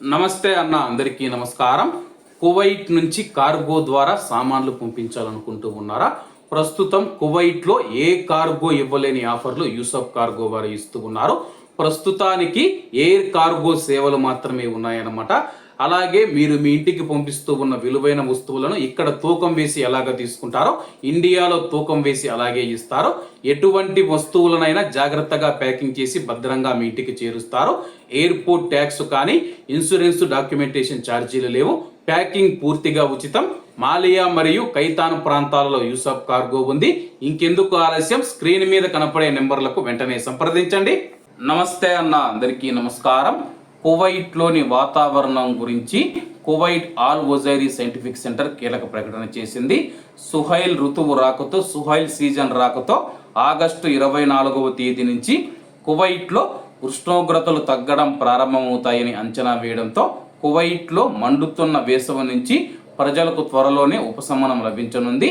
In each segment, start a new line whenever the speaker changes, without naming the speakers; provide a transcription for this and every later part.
నమస్తే అన్న, అందరికీ నమస్కారం. కువైట్ నుంచి కార్గో ద్వారా సామాన్లు పంపించాలనుకుంటూ ఉన్నారా? ప్రస్తుతం కువైట్లో ఏ కార్గో ఇవ్వలేని ఆఫర్లు యూసఫ్ కార్గో వారు ఇస్తూ ఉన్నారు. ప్రస్తుతానికి ఎయిర్ కార్గో సేవలు మాత్రమే ఉన్నాయన్నమాట. అలాగే మీరు మీ ఇంటికి పంపిస్తూ ఉన్న విలువైన వస్తువులను ఇక్కడ తూకం వేసి ఎలాగ తీసుకుంటారో ఇండియాలో తూకం వేసి అలాగే ఇస్తారు. ఎటువంటి వస్తువులనైనా జాగ్రత్తగా ప్యాకింగ్ చేసి భద్రంగా మీ ఇంటికి చేరుస్తారు. ఎయిర్పోర్ట్ ట్యాక్స్ కానీ ఇన్సూరెన్స్ డాక్యుమెంటేషన్ ఛార్జీలు లేవు. ప్యాకింగ్ పూర్తిగా ఉచితం. మాలియా మరియు కైతాన్ ప్రాంతాలలో యూసఫ్ కార్గో ఉంది. ఇంకెందుకు ఆలస్యం, స్క్రీన్ మీద కనపడే నెంబర్లకు వెంటనే సంప్రదించండి. నమస్తే అన్న, అందరికీ నమస్కారం. కువైట్లోని వాతావరణం గురించి కువైట్ ఆల్ వజైరీ సైంటిఫిక్ సెంటర్ కీలక ప్రకటన చేసింది. సుహైల్ ఋతువు రాకతో, సుహైల్ సీజన్ రాకతో ఆగస్టు 24వ తేదీ నుంచి కువైట్లో ఉష్ణోగ్రతలు తగ్గడం ప్రారంభమవుతాయని అంచనా వేయడంతో కువైట్లో మండుతున్న వేసవి నుంచి ప్రజలకు త్వరలోనే ఉపశమనం లభించనుంది.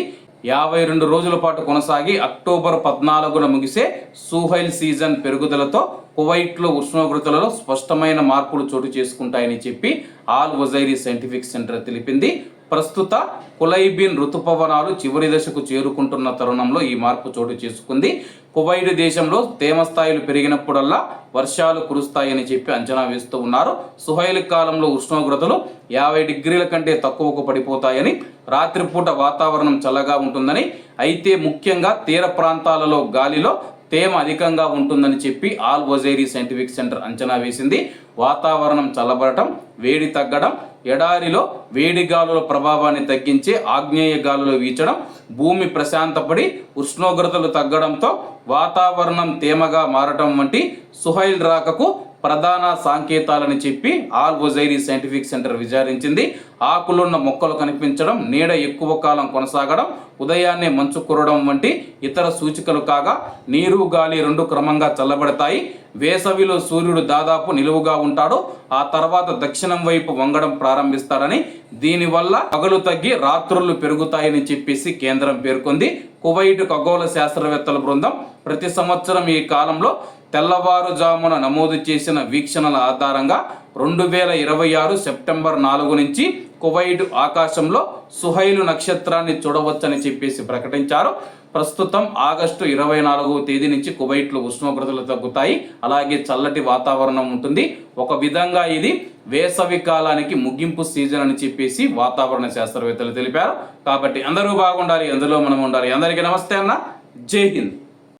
52 రోజుల పాటు కొనసాగి అక్టోబర్ 14న ముగిసే సుహైల్ సీజన్ పెరుగుదలతో కువైట్లో ఉష్ణోగ్రతలలో స్పష్టమైన మార్పులు చోటు చేసుకుంటాయని చెప్పి ఆల్ వజైరీ సైంటిఫిక్ సెంటర్ తెలిపింది. ప్రస్తుత కులైబిన్ ఋతుపవనాలు చివరి దశకు చేరుకుంటున్న తరుణంలో ఈ మార్పు చోటు చేసుకుంది. కువైట్ దేశంలో తేమ స్థాయిలు పెరిగినప్పుడల్లా వర్షాలు కురుస్తాయని చెప్పి అంచనా వేస్తూ ఉన్నారు. సుహైల్ కాలంలో ఉష్ణోగ్రతలు 50 డిగ్రీల కంటే తక్కువకు పడిపోతాయని, రాత్రిపూట వాతావరణం చల్లగా ఉంటుందని, అయితే ముఖ్యంగా తీర ప్రాంతాలలో గాలిలో తేమ అధికంగా ఉంటుందని చెప్పి ఆల్ వజైరీ సైంటిఫిక్ సెంటర్ అంచనా వేసింది. వాతావరణం చల్లబడటం, వేడి తగ్గడం, ఎడారిలో వేడి గాలుల ప్రభావాన్ని తగ్గించే ఆగ్నేయ గాలులు వీచడం, భూమి ప్రశాంతపడి ఉష్ణోగ్రతలు తగ్గడంతో వాతావరణం తేమగా మారటం వంటి సుహైల్ రాకకు ప్రధాన సంకేతాలని చెప్పి ఆల్ వజైరీ సైంటిఫిక్ సెంటర్ విచారించింది. ఆకులున్న మొక్కలు కనిపించడం, నీడ ఎక్కువ కాలం కొనసాగడం, ఉదయాన్నే మంచు కురవడం వంటి ఇతర సూచికలు కాగా నీరు గాలి రెండు క్రమంగా చల్లబడతాయి. వేసవిలో సూర్యుడు దాదాపు నిలువుగా ఉంటాడు. ఆ తర్వాత దక్షిణం వైపు వంగడం ప్రారంభిస్తాడని, దీనివల్ల పగలు తగ్గి రాత్రులు పెరుగుతాయని చెప్పేసి కేంద్రం పేర్కొంది. కువైట్ ఖగోళ శాస్త్రవేత్తల బృందం ప్రతి సంవత్సరం ఈ కాలంలో తెల్లవారుజామున నమోదు చేసిన వీక్షణల ఆధారంగా 2026 సెప్టెంబర్ 4 నుంచి కువైట్ ఆకాశంలో సుహైలు నక్షత్రాన్ని చూడవచ్చని చెప్పేసి ప్రకటించారు. ప్రస్తుతం ఆగస్టు 24వ తేదీ నుంచి కువైట్లో ఉష్ణోగ్రతలు తగ్గుతాయి. అలాగే చల్లటి వాతావరణం ఉంటుంది. ఒక విధంగా ఇది వేసవి కాలానికి ముగింపు సీజన్ అని చెప్పేసి వాతావరణ శాస్త్రవేత్తలు తెలిపారు. కాబట్టి అందరూ బాగుండాలి, అందులో మనం ఉండాలి. అందరికీ నమస్తే అన్న, జై హింద్.